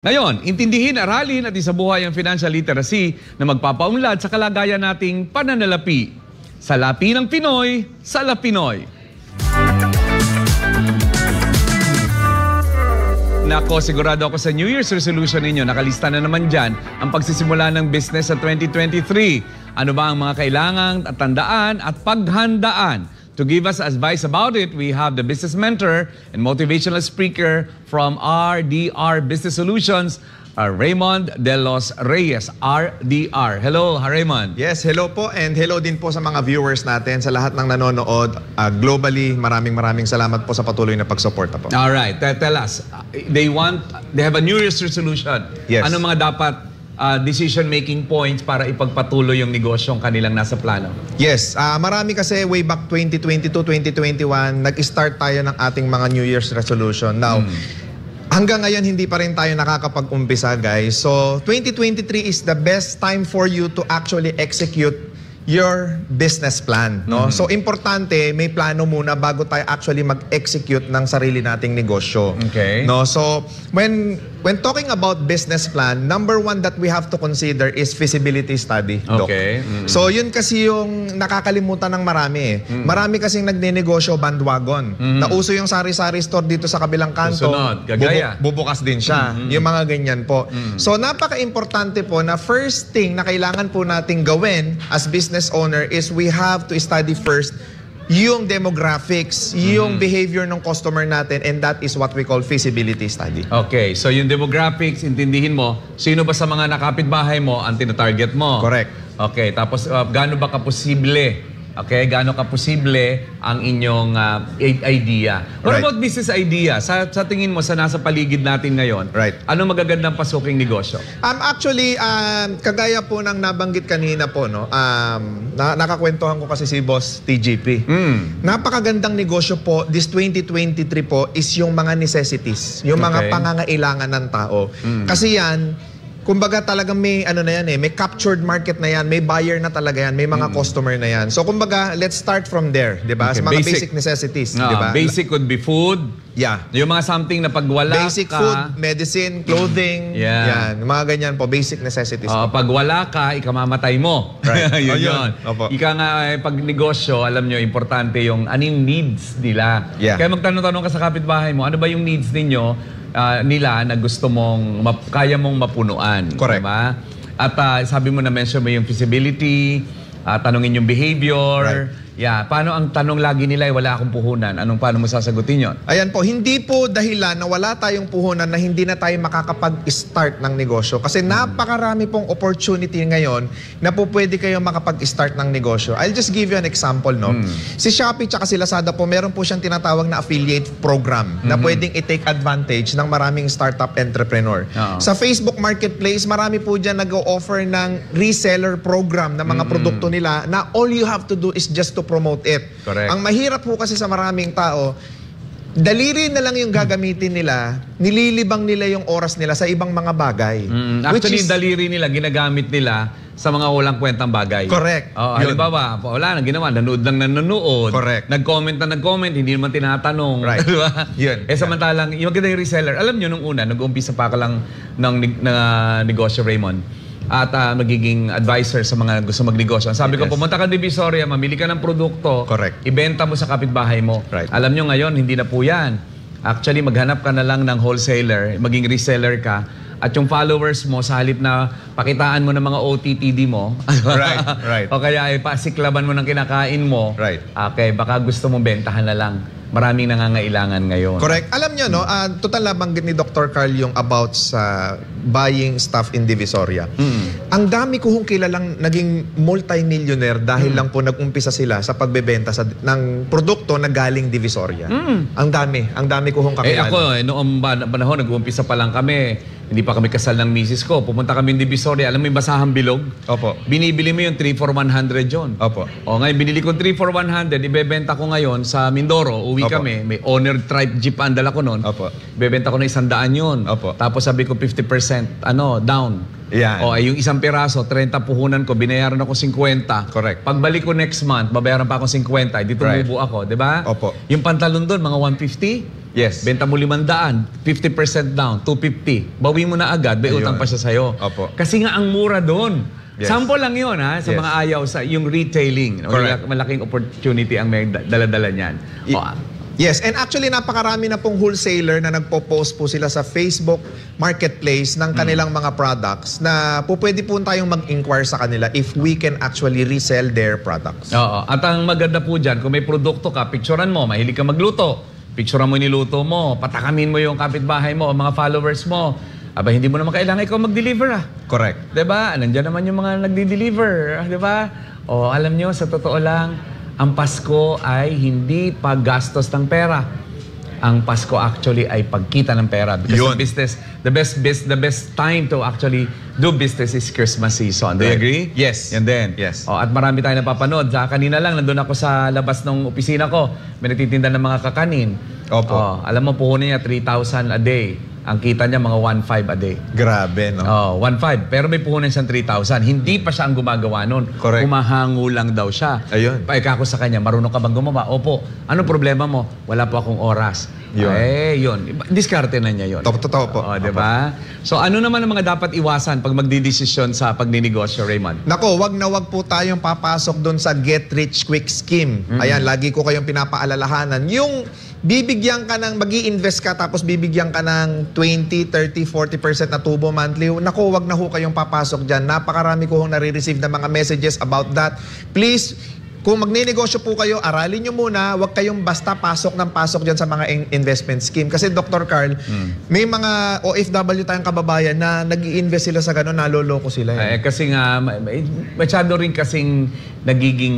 Ngayon, intindihin, aralin at isabuhay ang financial literacy na magpapaunlad sa kalagayan nating pananalapi. Sa lapi ng Pinoy, sa Lapinoy. Nako, sigurado ako sa New Year's resolution ninyo. Nakalista na naman dyan ang pagsisimula ng business sa 2023. Ano ba ang mga kailangang tandaan at paghandaan? To give us advice about it, we have the business mentor and motivational speaker from RDR Business Solutions, Raymond De Los Reyes, RDR. Hello, Raymond. Yes, hello po, and hello din po sa mga viewers natin, sa lahat ng nanonood globally. Maraming salamat po sa patuloy na pagsuporta po. All right, tell us. They have a New Year's resolution. Yes. Ano mga dapat decision-making points para ipagpatuloy yung negosyong kanilang nasa plano? Yes, marami kasi way back 2022, 2021, nag-start tayo ng ating mga New Year's resolution. Now, hanggang ngayon hindi pa rin tayo nakakapag-umpisa, guys. So, 2023 is the best time for you to actually execute your business plan, no? So, importante, may plano muna bago tayo actually mag-execute ng sarili nating negosyo. Okay. No? So, when talking about business plan, number one that we have to consider is feasibility study, Doc. Okay. So, yun kasi yung nakakalimutan ng marami. Marami kasing nagnenegosyo bandwagon. Nauso yung sari-sari store dito sa kabilang kanto. Susunod, gagaya. Bubukas din siya. Yung mga ganyan po. So, napaka-importante po na first thing na kailangan po nating gawin as business owner is we have to study first yung demographics, yung behavior ng customer natin, and that is what we call feasibility study. Okay, so yung demographics, intindihin mo, sino ba sa mga nakapitbahay mo ang tinatarget mo? Correct. Okay, tapos gaano ba kaposible? Okay, gaano kaposible ang inyong idea? What Right. about business idea? Sa tingin mo, sa nasa paligid natin ngayon, Right. ano magagandang pasuking negosyo? Actually, kagaya po ng nabanggit kanina po, no? Nakakwentuhan ko kasi si Boss TGP. Napakagandang negosyo po, this 2023 po, is yung mga necessities, yung mga Okay. pangangailangan ng tao. Kasi yan, kumbaga talagang may ano na yan may captured market na yan, may buyer na talaga yan, may mga customer na yan. So kumbaga, let's start from there, 'di ba? Okay, Sa mga basic. basic necessities, 'di ba? Basic could be food. Yeah. Yung mga something na pag wala Basic ka, food, medicine, clothing, Yeah. yan, mga ganyan po, basic necessities. pag wala ka, ikamamatay mo. Right. yun, Ayun. yun. Opo. Ika nga, pag negosyo, alam nyo, importante yung anong needs nila. Yeah. Kaya magtanong-tanong ka sa kapitbahay mo, ano ba yung needs ninyo, nila na gusto mong, kaya mong mapunuan. Correct. Diba? At sabi mo na-mention mo yung feasibility, tanongin yung behavior. Right. Yeah. Paano ang tanong lagi nila, wala akong puhunan? Paano mo sasagutin yun? Ayan po, hindi po dahilan na wala tayong puhunan na hindi na tayo makakapag-start ng negosyo. Kasi napakarami pong opportunity ngayon na po pwede kayong makapag-start ng negosyo. I'll just give you an example, no? Si Shopee tsaka si Lazada po, meron po siyang tinatawag na affiliate program na pwedeng i-take advantage ng maraming startup entrepreneur. Sa Facebook Marketplace, marami po dyan nag-o-offer ng reseller program ng mga produkto nila na all you have to do is just to promote it. Correct. Ang mahirap po kasi sa maraming tao, daliri na lang yung gagamitin nila, nililibang nila yung oras nila sa ibang mga bagay. Actually, daliri nila, ginagamit nila sa mga walang kwentang bagay. Correct. Yun. Halimbawa, wala nang ginawa, nanood lang nanonood. Correct. Nag-comment na nag-comment, hindi naman tinatanong. Right. Diba? Yun. Samantalang, yung maganda yung reseller, alam nyo nung una, nag-uumpisa pa ka lang ng negosyo, Raymond. At magiging advisor sa mga gusto magnegosyo. Sabi ko, pumunta ka Divisoria, mamili ka ng produkto, Correct. ibenta mo sa kapitbahay mo. Right. Alam nyo ngayon, hindi na po yan. Actually, maghanap ka na lang ng wholesaler, maging reseller ka, at yung followers mo, sa halip na pakitaan mo ng mga OTTD mo, Right. o kaya pasiklaban mo ng kinakain mo, Right. okay, baka gusto mong bentahan na lang. Maraming nangangailangan ngayon. Correct. Alam nyo, no, total na banggit ni Dr. Carl yung about sa buying stuff in Divisoria. Ang dami ko hong kilalang naging multi-millionaire dahil lang po nag-umpisa sila sa pagbebenta ng produkto na galing Divisoria. Ang dami ko hong kakilala. Ako, noong panahon, nag-uumpisa pa lang kami, hindi pa kami kasal ng misis ko. Pumunta kami in Divisoria. Alam mo yung basahang bilog? Opo. Binibili mo yung 3 for 100 yun. Opo. O ngayon, binili ko 3 for 100, ibebenta ko ngayon sa Mindoro. Uwi Opo. kami. May owner tribe jeep ang dala ko noon. Opo. Ibebenta ko na 100 yun. Opo. Tapos sabi ko 50% down. Yan. O ay yung isang piraso, 30 puhunan ko, binayaran ako 50. Correct. Pagbalik ko next month, babayaran pa ako 50. Di tumubo ako, di ba? Opo. Yung pantalon doon, mga 150. Yes. Benta mo 500, 50% down, 250. Bawi mo na agad, may Ayun. utang pa siya sa'yo. Opo. Kasi nga ang mura doon. Yes. Sample lang yun ha, sa Yes. mga ayaw sa yung retailing. Correct. Malaking opportunity ang may dala-dala niyan. Yes, and actually napakarami na pong wholesaler na nagpo-post po sila sa Facebook Marketplace ng kanilang mga products na po pwede po tayong mag-inquire sa kanila if we can actually resell their products. Oo. At ang maganda po dyan, kung may produkto ka, picturean mo, mahilig ka magluto. Picturean mo niluto mo, patakamin mo yung kapitbahay mo, mga followers mo. Aba, hindi mo naman kailangan ikaw mag-deliver ah. Correct. Diba? Nandiyan naman yung mga nagdi-deliver. Diba? O, alam nyo, sa totoo lang, ang Pasko ay hindi paggastos ng pera. Ang Pasko actually ay pagkita ng pera. Because Yun. the business, the best time to actually do business is Christmas season. Do you Right. agree? Yes. Yan din. Yes. O, at marami tayong napapanood. Kanina lang, nandun ako sa labas ng opisina ko. May nagtitinda ng mga kakanin. Opo. O, alam mo, puhunin niya 3,000 a day. Ang kita niya mga 1,500 a day. Grabe, no? Oh, 1,500. Pero may puhunan siyang 3,000. Hindi pa siya ang gumagawa nun. Correct. Humahango lang daw siya. Ayun. Paika ko sa kanya, marunong ka bang gumawa? Opo. Ano problema mo? Wala po akong oras. Yun. Yun. Diskarte na niya yun. Totoo po. Oh, diba? So ano naman ang mga dapat iwasan pag magdidesisyon sa pagninegosyo, Raymond? Nako, wag na wag po tayong papasok doon sa get rich quick scheme. Ayan, lagi ko kayong pinapaalalahanan. Yung bibigyan ka ng, mag-i-invest ka tapos bibigyan ka ng 20, 30, 40% na tubo monthly. Nako, wag na ho kayong papasok dyan. Napakarami ko hong nare-receive ng mga messages about that. Please, kung magninegosyo po kayo, aralin nyo muna, wag kayong basta pasok ng pasok dyan sa mga investment scheme. Kasi Dr. Carl, may mga OFW tayong kababayan na nag-i-invest sila sa gano'n, naloloko sila. Kasi nga, masyado rin kasing nagiging,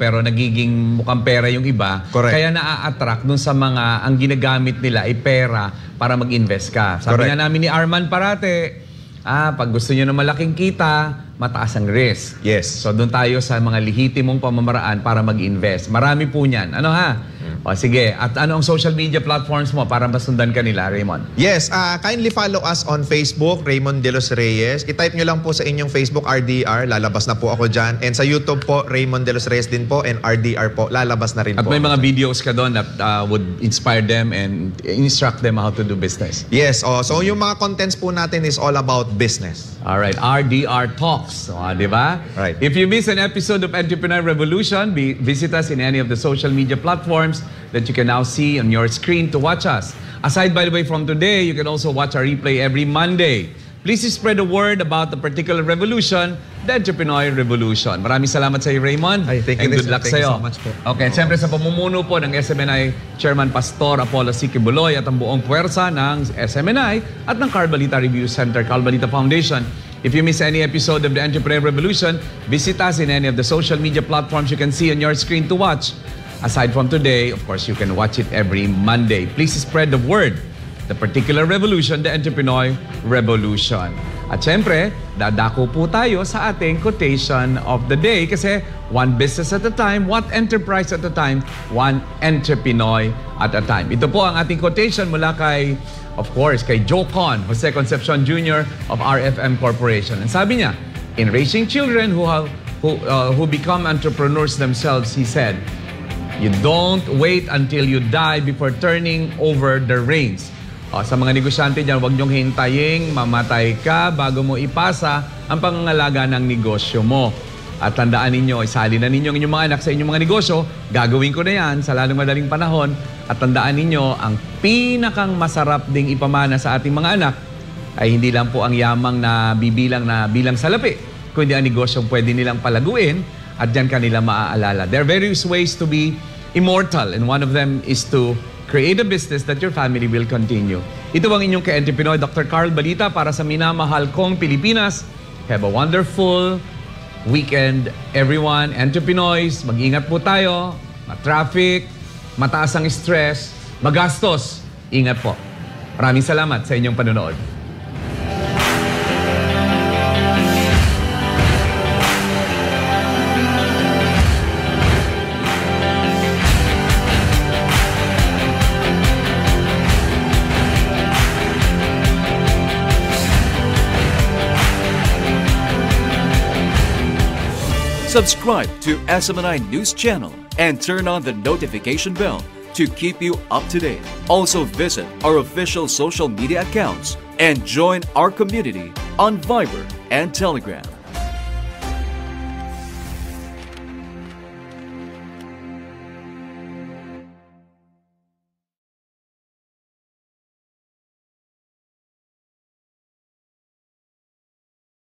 pero nagiging mukhang pera yung iba. Correct. Kaya naa-attract dun sa mga, ang ginagamit nila ay pera para mag-invest ka. Sabi Correct. nga namin ni Arman parate, pag gusto nyo ng malaking kita, mataas ang risk. Yes. So doon tayo sa mga lehitimong pamamaraan para mag-invest. Marami po niyan. Ano ha? O sige, at ano ang social media platforms mo para masundan ka nila, Raymond? Yes, kindly follow us on Facebook, Raymond De Los Reyes. I-type nyo lang po sa inyong Facebook, RDR. Lalabas na po ako dyan. And sa YouTube po, Raymond De Los Reyes din po. And RDR po, lalabas na rin At po. may mga videos ka doon that would inspire them and instruct them how to do business. Yes, so yung mga contents po natin is all about business. Alright, RDR Talks. Di ba? Right. If you miss an episode of Entrepreneur Revolution, visit us in any of the social media platforms that you can now see on your screen to watch us. Aside, by the way, from today, you can also watch our replay every Monday. Please spread the word about the particular revolution, the Entrepreneur Revolution. Maraming salamat sa iyo, Raymond. Ay, thank you, and good sir. luck Thank sa you iyo. so much po. Okay, siyempre sa pamumuno po ng SMNI Chairman Pastor Apollo C. Kibuloy at ang buong puwersa ng SMNI at ng Carbalita Review Center, Carbalita Foundation. If you miss any episode of the Entrepreneur Revolution, visit us in any of the social media platforms you can see on your screen to watch. Aside from today, of course, you can watch it every Monday. Please spread the word. The particular revolution, the Entrepreneur Revolution. At syempre, dadako po tayo sa ating quotation of the day kasi one business at a time, one enterprise at a time, one entrepreneur at a time. Ito po ang ating quotation mula kay, of course, kay Joe Con, Jose Concepcion Jr. of RFM Corporation. And sabi niya, in raising children who become entrepreneurs themselves, he said, you don't wait until you die before turning over the reins. Sa mga negosyante dyan, huwag niyong hintayin, mamatay ka bago mo ipasa ang pangangalaga ng negosyo mo. At tandaan ninyo, isali na ninyo ang inyong mga anak sa inyong mga negosyo. Gagawin ko na yan sa lalong madaling panahon. At tandaan ninyo, ang pinakang masarap ding ipamana sa ating mga anak ay hindi lang po ang yamang na bilang salapi, kundi ang negosyong pwede nilang palaguin at dyan kanila maaalala. There are various ways to be immortal and one of them is to create a business that your family will continue. Ito ang inyong ka-entrepreneur, Dr. Carl Balita para sa minamahal kong Pilipinas. Have a wonderful weekend, everyone. Entrepreneurs, mag-ingat po tayo. Ma-traffic, mataas ang stress, magastos. Ingat po. Maraming salamat sa inyong panonood. Subscribe to SMNI News Channel and turn on the notification bell to keep you up to date. Also visit our official social media accounts and join our community on Viber and Telegram.